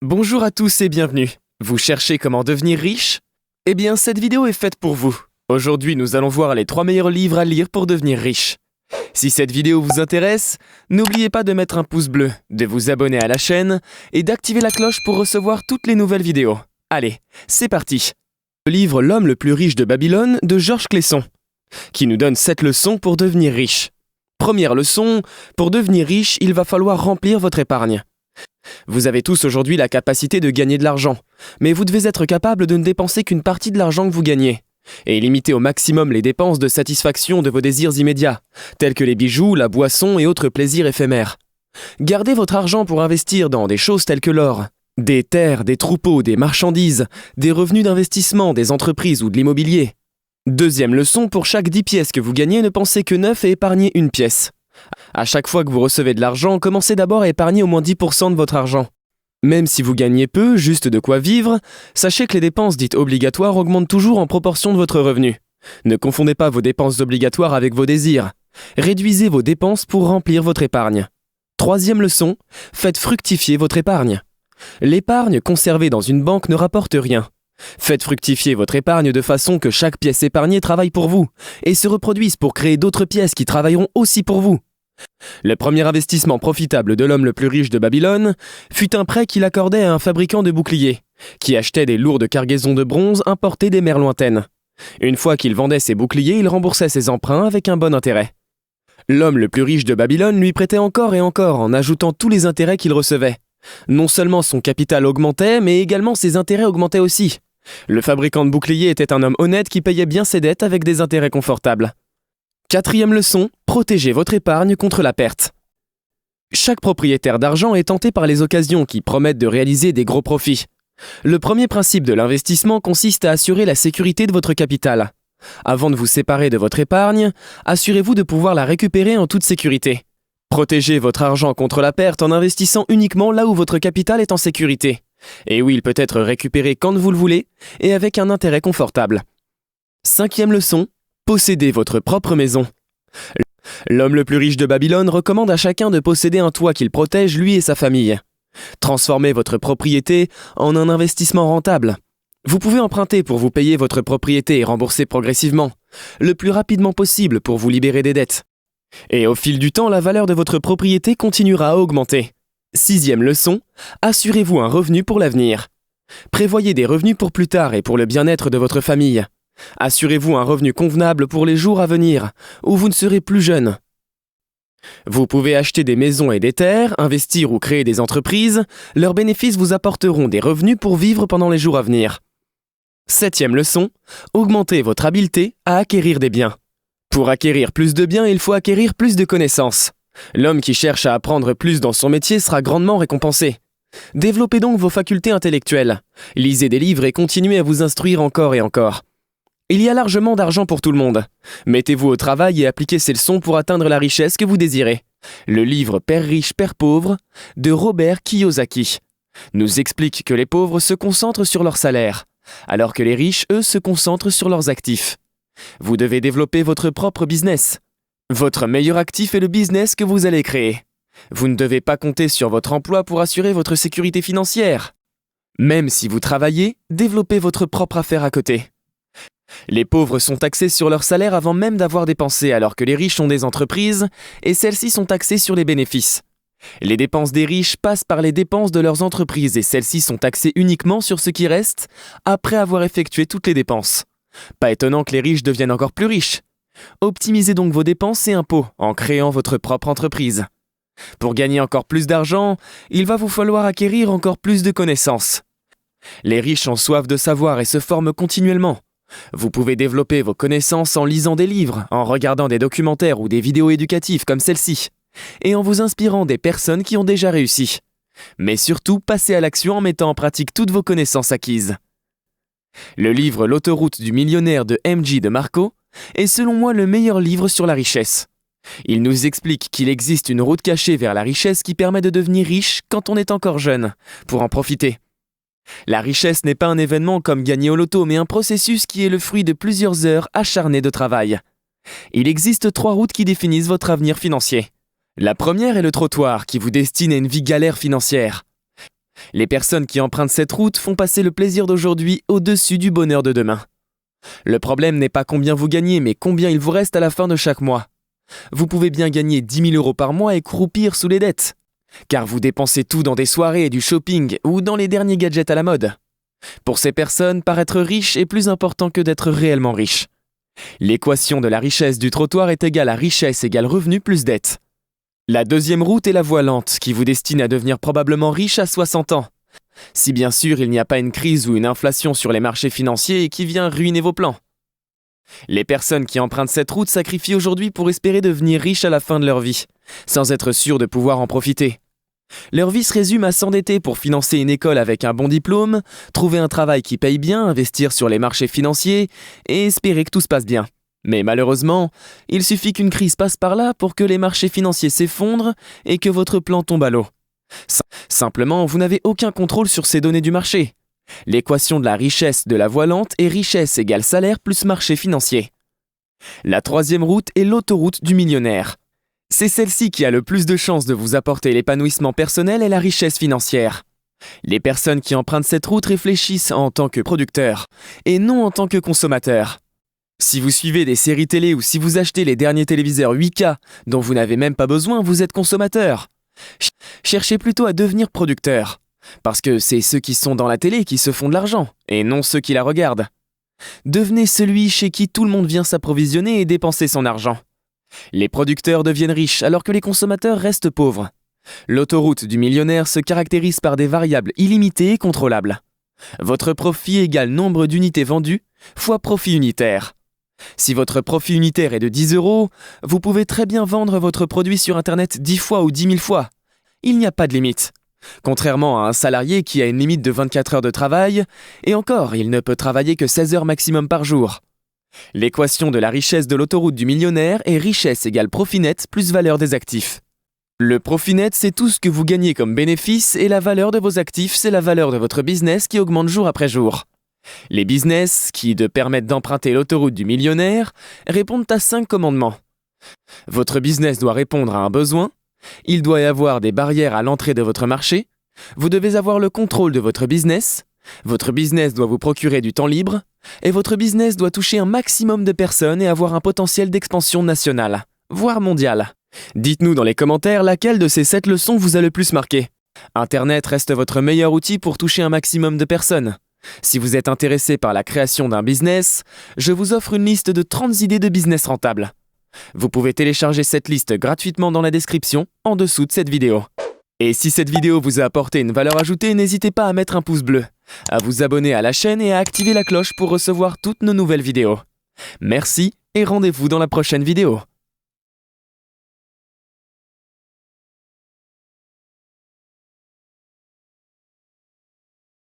Bonjour à tous et bienvenue. Vous cherchez comment devenir riche? Eh bien, cette vidéo est faite pour vous. Aujourd'hui, nous allons voir les 3 meilleurs livres à lire pour devenir riche. Si cette vidéo vous intéresse, n'oubliez pas de mettre un pouce bleu, de vous abonner à la chaîne et d'activer la cloche pour recevoir toutes les nouvelles vidéos. Allez, c'est parti. Le livre L'homme le plus riche de Babylone de Georges Clason, qui nous donne 7 leçons pour devenir riche. Première leçon, pour devenir riche, il va falloir remplir votre épargne. Vous avez tous aujourd'hui la capacité de gagner de l'argent, mais vous devez être capable de ne dépenser qu'une partie de l'argent que vous gagnez, et limiter au maximum les dépenses de satisfaction de vos désirs immédiats, tels que les bijoux, la boisson et autres plaisirs éphémères. Gardez votre argent pour investir dans des choses telles que l'or, des terres, des troupeaux, des marchandises, des revenus d'investissement, des entreprises ou de l'immobilier. Deuxième leçon, pour chaque 10 pièces que vous gagnez, ne pensez que 9 et épargnez une pièce. À chaque fois que vous recevez de l'argent, commencez d'abord à épargner au moins 10% de votre argent. Même si vous gagnez peu, juste de quoi vivre, sachez que les dépenses dites obligatoires augmentent toujours en proportion de votre revenu. Ne confondez pas vos dépenses obligatoires avec vos désirs. Réduisez vos dépenses pour remplir votre épargne. Troisième leçon, faites fructifier votre épargne. L'épargne conservée dans une banque ne rapporte rien. Faites fructifier votre épargne de façon que chaque pièce épargnée travaille pour vous et se reproduise pour créer d'autres pièces qui travailleront aussi pour vous. Le premier investissement profitable de l'homme le plus riche de Babylone fut un prêt qu'il accordait à un fabricant de boucliers, qui achetait des lourdes cargaisons de bronze importées des mers lointaines. Une fois qu'il vendait ses boucliers, il remboursait ses emprunts avec un bon intérêt. L'homme le plus riche de Babylone lui prêtait encore et encore en ajoutant tous les intérêts qu'il recevait. Non seulement son capital augmentait, mais également ses intérêts augmentaient aussi. Le fabricant de boucliers était un homme honnête qui payait bien ses dettes avec des intérêts confortables. Quatrième leçon, protégez votre épargne contre la perte. Chaque propriétaire d'argent est tenté par les occasions qui promettent de réaliser des gros profits. Le premier principe de l'investissement consiste à assurer la sécurité de votre capital. Avant de vous séparer de votre épargne, assurez-vous de pouvoir la récupérer en toute sécurité. Protégez votre argent contre la perte en investissant uniquement là où votre capital est en sécurité, et où il peut être récupéré quand vous le voulez et avec un intérêt confortable. Cinquième leçon, possédez votre propre maison. L'homme le plus riche de Babylone recommande à chacun de posséder un toit qu'il protège lui et sa famille. Transformez votre propriété en un investissement rentable. Vous pouvez emprunter pour vous payer votre propriété et rembourser progressivement, le plus rapidement possible pour vous libérer des dettes. Et au fil du temps, la valeur de votre propriété continuera à augmenter. Sixième leçon, assurez-vous un revenu pour l'avenir. Prévoyez des revenus pour plus tard et pour le bien-être de votre famille. Assurez-vous un revenu convenable pour les jours à venir, où vous ne serez plus jeune. Vous pouvez acheter des maisons et des terres, investir ou créer des entreprises. Leurs bénéfices vous apporteront des revenus pour vivre pendant les jours à venir. Septième leçon, augmentez votre habileté à acquérir des biens. Pour acquérir plus de biens, il faut acquérir plus de connaissances. L'homme qui cherche à apprendre plus dans son métier sera grandement récompensé. Développez donc vos facultés intellectuelles. Lisez des livres et continuez à vous instruire encore et encore. Il y a largement d'argent pour tout le monde. Mettez-vous au travail et appliquez ces leçons pour atteindre la richesse que vous désirez. Le livre Père riche, Père pauvre de Robert Kiyosaki nous explique que les pauvres se concentrent sur leur salaire, alors que les riches, eux, se concentrent sur leurs actifs. Vous devez développer votre propre business. Votre meilleur actif est le business que vous allez créer. Vous ne devez pas compter sur votre emploi pour assurer votre sécurité financière. Même si vous travaillez, développez votre propre affaire à côté. Les pauvres sont taxés sur leur salaire avant même d'avoir dépensé, alors que les riches ont des entreprises et celles-ci sont taxées sur les bénéfices. Les dépenses des riches passent par les dépenses de leurs entreprises et celles-ci sont taxées uniquement sur ce qui reste après avoir effectué toutes les dépenses. Pas étonnant que les riches deviennent encore plus riches. Optimisez donc vos dépenses et impôts en créant votre propre entreprise. Pour gagner encore plus d'argent, il va vous falloir acquérir encore plus de connaissances. Les riches ont soif de savoir et se forment continuellement. Vous pouvez développer vos connaissances en lisant des livres, en regardant des documentaires ou des vidéos éducatives comme celle-ci, et en vous inspirant des personnes qui ont déjà réussi. Mais surtout, passez à l'action en mettant en pratique toutes vos connaissances acquises. Le livre L'autoroute du millionnaire de M.J. DeMarco est selon moi le meilleur livre sur la richesse. Il nous explique qu'il existe une route cachée vers la richesse qui permet de devenir riche quand on est encore jeune, pour en profiter. La richesse n'est pas un événement comme gagner au loto, mais un processus qui est le fruit de plusieurs heures acharnées de travail. Il existe 3 routes qui définissent votre avenir financier. La première est le trottoir qui vous destine à une vie galère financière. Les personnes qui empruntent cette route font passer le plaisir d'aujourd'hui au-dessus du bonheur de demain. Le problème n'est pas combien vous gagnez, mais combien il vous reste à la fin de chaque mois. Vous pouvez bien gagner 10 000 € par mois et croupir sous les dettes. Car vous dépensez tout dans des soirées et du shopping ou dans les derniers gadgets à la mode. Pour ces personnes, paraître riche est plus important que d'être réellement riche. L'équation de la richesse du trottoir est égale à richesse égale revenu plus dette. La deuxième route est la voie lente, qui vous destine à devenir probablement riche à 60 ans. Si bien sûr il n'y a pas une crise ou une inflation sur les marchés financiers qui vient ruiner vos plans. Les personnes qui empruntent cette route sacrifient aujourd'hui pour espérer devenir riches à la fin de leur vie, sans être sûrs de pouvoir en profiter. Leur vie se résume à s'endetter pour financer une école avec un bon diplôme, trouver un travail qui paye bien, investir sur les marchés financiers et espérer que tout se passe bien. Mais malheureusement, il suffit qu'une crise passe par là pour que les marchés financiers s'effondrent et que votre plan tombe à l'eau. Simplement, vous n'avez aucun contrôle sur ces données du marché. L'équation de la richesse de la voie lente est richesse égale salaire plus marché financier. La troisième route est l'autoroute du millionnaire. C'est celle-ci qui a le plus de chances de vous apporter l'épanouissement personnel et la richesse financière. Les personnes qui empruntent cette route réfléchissent en tant que producteurs et non en tant que consommateurs. Si vous suivez des séries télé ou si vous achetez les derniers téléviseurs 8K dont vous n'avez même pas besoin, vous êtes consommateur. Cherchez plutôt à devenir producteur. Parce que c'est ceux qui sont dans la télé qui se font de l'argent, et non ceux qui la regardent. Devenez celui chez qui tout le monde vient s'approvisionner et dépenser son argent. Les producteurs deviennent riches alors que les consommateurs restent pauvres. L'autoroute du millionnaire se caractérise par des variables illimitées et contrôlables. Votre profit égale nombre d'unités vendues fois profit unitaire. Si votre profit unitaire est de 10 €, vous pouvez très bien vendre votre produit sur Internet 10 fois ou 10 000 fois. Il n'y a pas de limite. Contrairement à un salarié qui a une limite de 24 heures de travail, et encore, il ne peut travailler que 16 heures maximum par jour. L'équation de la richesse de l'autoroute du millionnaire est richesse égale profit net plus valeur des actifs. Le profit net, c'est tout ce que vous gagnez comme bénéfice et la valeur de vos actifs, c'est la valeur de votre business qui augmente jour après jour. Les business, qui permettent d'emprunter l'autoroute du millionnaire, répondent à 5 commandements. Votre business doit répondre à un besoin, il doit y avoir des barrières à l'entrée de votre marché, vous devez avoir le contrôle de votre business doit vous procurer du temps libre, et votre business doit toucher un maximum de personnes et avoir un potentiel d'expansion nationale, voire mondiale. Dites-nous dans les commentaires laquelle de ces 7 leçons vous a le plus marqué. Internet reste votre meilleur outil pour toucher un maximum de personnes. Si vous êtes intéressé par la création d'un business, je vous offre une liste de 30 idées de business rentables. Vous pouvez télécharger cette liste gratuitement dans la description, en dessous de cette vidéo. Et si cette vidéo vous a apporté une valeur ajoutée, n'hésitez pas à mettre un pouce bleu, à vous abonner à la chaîne et à activer la cloche pour recevoir toutes nos nouvelles vidéos. Merci et rendez-vous dans la prochaine vidéo.